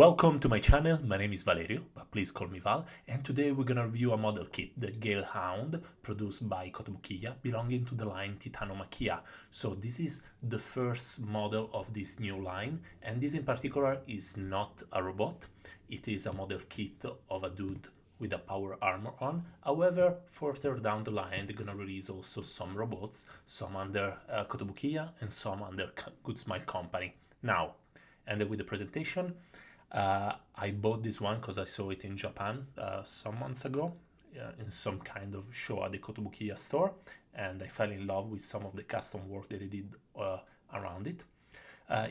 Welcome to my channel. My name is Valerio, but please call me Val, and today we're gonna review a model kit, the Gale Hound, produced by Kotobukiya, belonging to the line Titanomaquia. So this is the first model of this new line, and this in particular is not a robot. It is a model kit of a dude with a power armor on. However, further down the line, they're gonna release also some robots, some under Kotobukiya and some under Good Smile Company. Now, and then with the presentation, I bought this one because I saw it in Japan some months ago in some kind of show at the Kotobukiya store, and I fell in love with some of the custom work that they did around it.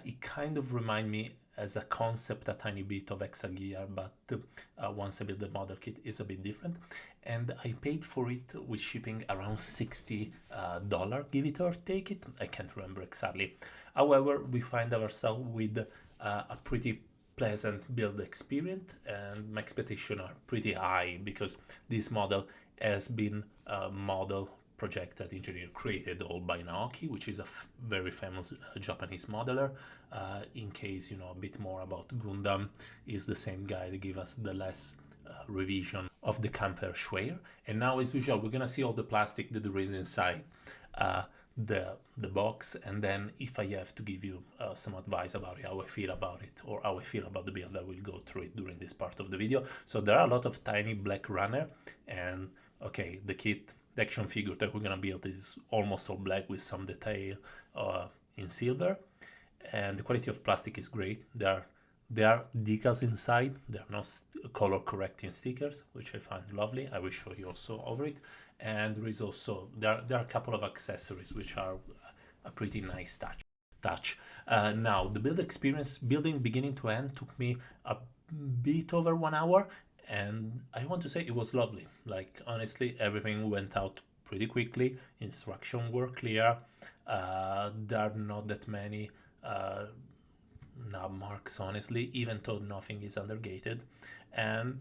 It kind of reminds me as a concept a tiny bit of Exagear, but once I build the model kit is a bit different, and I paid for it with shipping around $60, give it or take it, I can't remember exactly. However, we find ourselves with a pretty pleasant build experience, and my expectations are pretty high because this model has been model projected, engineered, created all by Naoki, which is a very famous Japanese modeler. In case you know a bit more about Gundam, is the same guy that gave us the last revision of the Camper Schwer. And now, as usual, we're gonna see all the plastic that there is inside the box, and then if I have to give you some advice about it, how I feel about it, or how I feel about the build, I will go through it during this part of the video. So there are a lot of tiny black runner, and okay, the kit, the action figure that we're gonna build is almost all black with some detail in silver, and the quality of plastic is great. There are decals inside. There are no color correcting stickers, which I find lovely. I will show you also over it. And there is also there are a couple of accessories which are a pretty nice touch. Now the build experience, building beginning to end, took me a bit over 1 hour, and I want to say it was lovely. Like, honestly, everything went out pretty quickly. Instructions were clear. There are not that many knob marks, honestly, even though nothing is undergated, and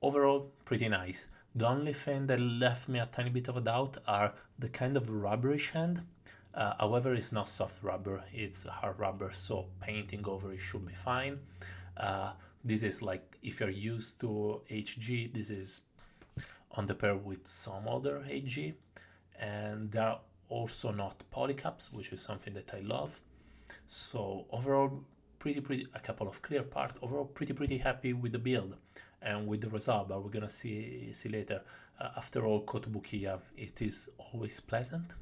overall pretty nice. The only thing that left me a tiny bit of a doubt are the kind of rubberish hand. However, it's not soft rubber, it's hard rubber, so painting over it should be fine. This is like, if you're used to HG, this is on the pair with some other HG, and there are also not polycaps, which is something that I love. So overall, pretty a couple of clear parts. Overall, pretty happy with the build and with the result, but we're gonna see later. After all, Kotobukiya, it is always pleasant.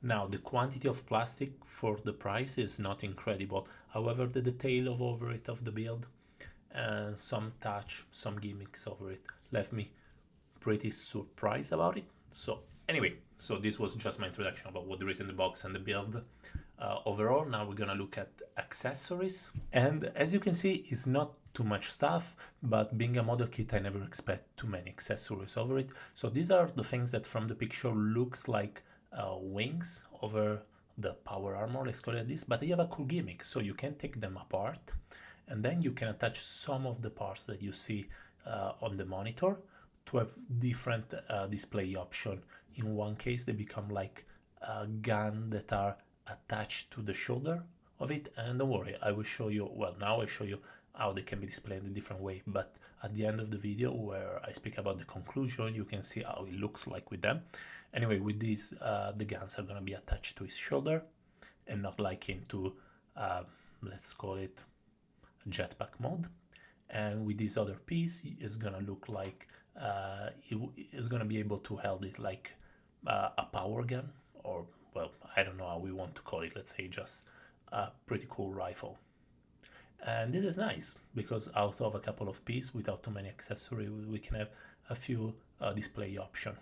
Now, the quantity of plastic for the price is not incredible. However, the detail over it of the build and some touch, some gimmicks over it left me pretty surprised about it. So anyway, so this was just my introduction about what there is in the box and the build. Overall, now we're gonna look at accessories, and as you can see, it's not too much stuff, but being a model kit, I never expect too many accessories over it. So these are the things that from the picture looks like wings over the power armor, let's call it this, but they have a cool gimmick, so you can take them apart and then you can attach some of the parts that you see on the monitor to have different display option. In one case, they become like a gun that are attached to the shoulder of it, and don't worry, I will show you, well, now I show you how they can be displayed in a different way, but at the end of the video where I speak about the conclusion, you can see how it looks like with them. Anyway, with this, the guns are gonna be attached to his shoulder and not like into let's call it jetpack mode. And with this other piece, it's gonna look like it is gonna be able to hold it like a power gun, or, well, I don't know how we want to call it, let's say just a pretty cool rifle. And this is nice because out of a couple of pieces without too many accessories, we can have a few display options.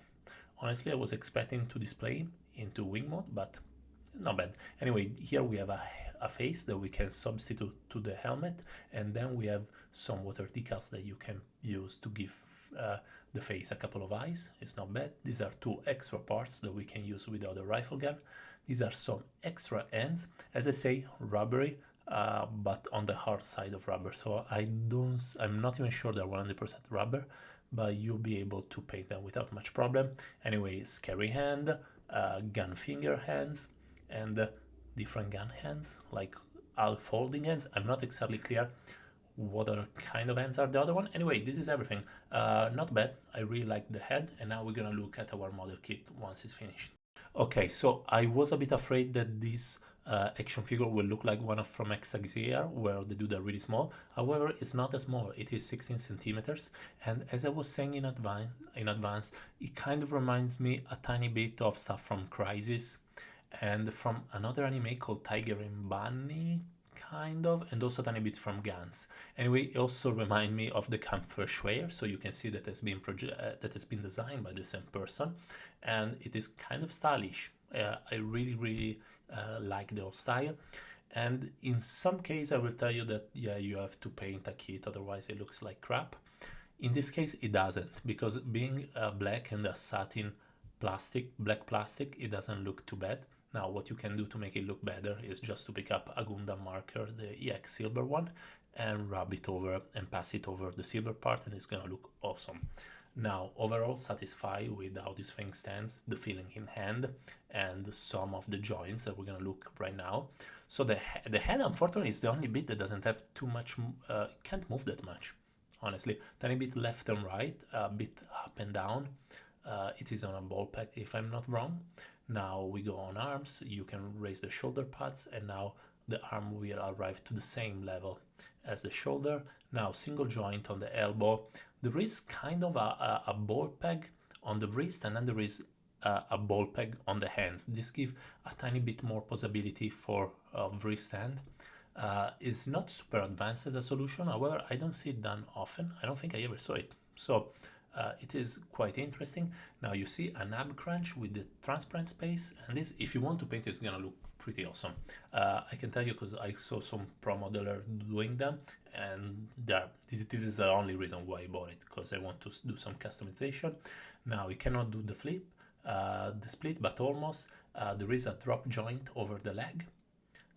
Honestly, I was expecting to display into wing mode, but not bad. Anyway, here we have a face that we can substitute to the helmet, and then we have some water decals that you can use to give the face a couple of eyes. It's not bad. These are two extra parts that we can use with the other rifle gun. These are some extra ends, as I say, rubbery, but on the hard side of rubber. So I'm not even sure they're 100% rubber, but you'll be able to paint them without much problem. Anyway, scary hand, gun finger hands, and different gun hands, like all folding hands. I'm not exactly clear what other kind of hands are the other one. Anyway, this is everything. Not bad. I really like the head, and now we're gonna look at our model kit once it's finished. Okay, so I was a bit afraid that this action figure will look like one from Exagear, where the dudes are really small. However, it's not that small. It is 16 centimeters, and as I was saying in advance, it kind of reminds me a tiny bit of stuff from Crisis and from another anime called Tiger and Bunny, kind of, and also a tiny bit from Gans. Anyway, it also remind me of the Kampfschwer, so you can see that has been designed by the same person, and it is kind of stylish. I really like the old style, and in some case I will tell you that yeah, you have to paint a kit, otherwise it looks like crap. In this case it doesn't, because being black and a satin black plastic, it doesn't look too bad. Now what you can do to make it look better is just to pick up a Gundam marker, the EX silver one, and rub it over and pass it over the silver part, and it's gonna look awesome. Now overall satisfied with how this thing stands, the feeling in hand, and some of the joints that we're gonna look right now. So the head unfortunately is the only bit that doesn't have too much, can't move that much, honestly. Tiny bit left and right, a bit up and down. It is on a ball pack if I'm not wrong. Now we go on arms, you can raise the shoulder pads, and now the arm will arrive to the same level as the shoulder. Now single joint on the elbow. There is kind of a ball peg on the wrist, and then there is a ball peg on the hands. This gives a tiny bit more possibility for wrist hand. It's not super advanced as a solution, however I don't see it done often. I don't think I ever saw it. So it is quite interesting. Now you see a nab crunch with the transparent space, and this, if you want to paint, it's gonna look pretty awesome. I can tell you because I saw some pro modeler doing them, and this is the only reason why I bought it, because I want to do some customization. Now you cannot do the split, but almost. There is a drop joint over the leg.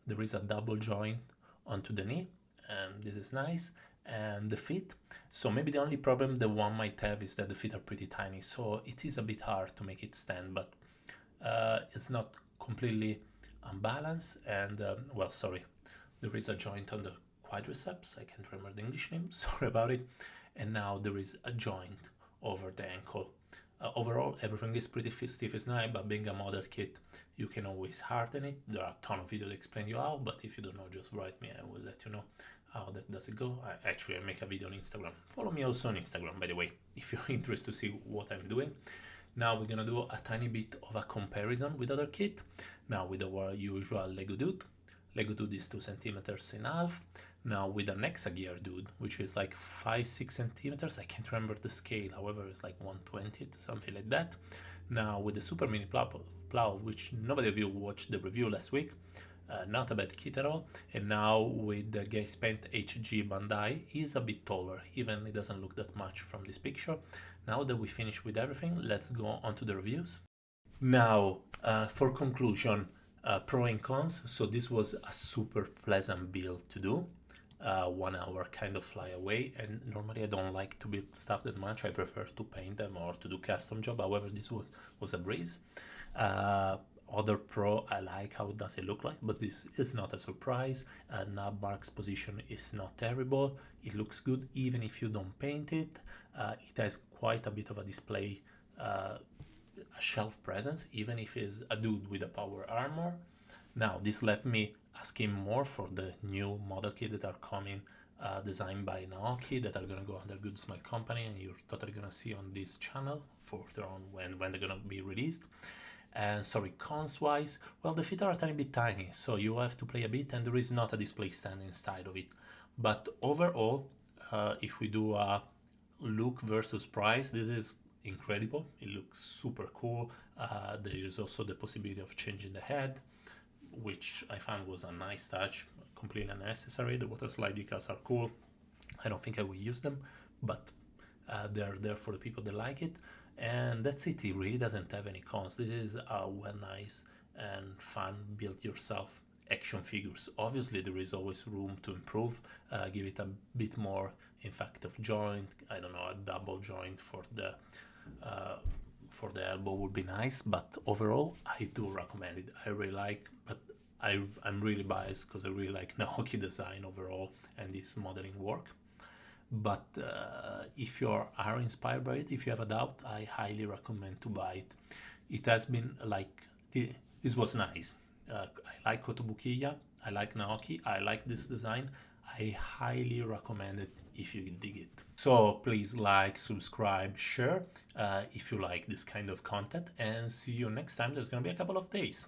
There is a double joint onto the knee, and this is nice. And the feet, so maybe the only problem the one might have is that the feet are pretty tiny, so it is a bit hard to make it stand, but it's not completely unbalanced. And well, sorry, there is a joint on the quadriceps, I can't remember the English name, sorry about it. And now there is a joint over the ankle. Overall everything is pretty stiff as nice, but being a model kit you can always harden it. There are a ton of videos that explain you how, but if you don't know, just write me, I will let you know how that does it go. I make a video on Instagram. Follow me also on Instagram, by the way, if you're interested to see what I'm doing. Now we're gonna do a tiny bit of a comparison with other kit. Now with our usual Lego dude. Lego dude is 2 centimeters in half. Now with an Exagear dude, which is like 5-6 centimeters. I can't remember the scale, however it's like 1/20, something like that. Now with the super mini plow, which nobody of you watched the review last week. Not a bad kit at all. And now with the Gale Paint HG Bandai, is a bit taller, even it doesn't look that much from this picture. Now that we finished with everything, let's go on to the reviews. Now for conclusion, pro and cons. So this was a super pleasant build to do. 1 hour kind of fly away, and normally I don't like to build stuff that much. I prefer to paint them or to do custom job. However, this was a breeze. Other pro, I like how does it look like, but this is not a surprise. Nab mark's position is not terrible. It looks good even if you don't paint it. It has quite a bit of a display, a shelf presence, even if it's a dude with a power armor. Now this left me asking more for the new model kit that are coming, designed by Naoki, that are gonna go under Good Smile Company, and you're totally gonna see on this channel further on when they're gonna be released. And sorry, cons wise, well, the feet are a tiny bit tiny, so you have to play a bit, and there is not a display stand inside of it. But overall, if we do a look versus price, this is incredible. It looks super cool. There is also the possibility of changing the head, which I found was a nice touch, completely unnecessary. The water slide decals are cool. I don't think I will use them, but they're there for the people that like it. And that's it. It really doesn't have any cons. This is a well nice and fun build yourself action figures. Obviously there is always room to improve, give it a bit more in fact of joint. I don't know, a double joint for the elbow would be nice, but overall I do recommend it. I really like, but I'm really biased because I really like Naoki design overall and this modeling work. but if you are inspired by it, if you have a doubt, I highly recommend to buy it. It has been like, this was nice. I like Kotobukiya, I like Naoki, I like this design. I highly recommend it if you dig it. So please like, subscribe, share if you like this kind of content, and see you next time. There's gonna be a couple of days.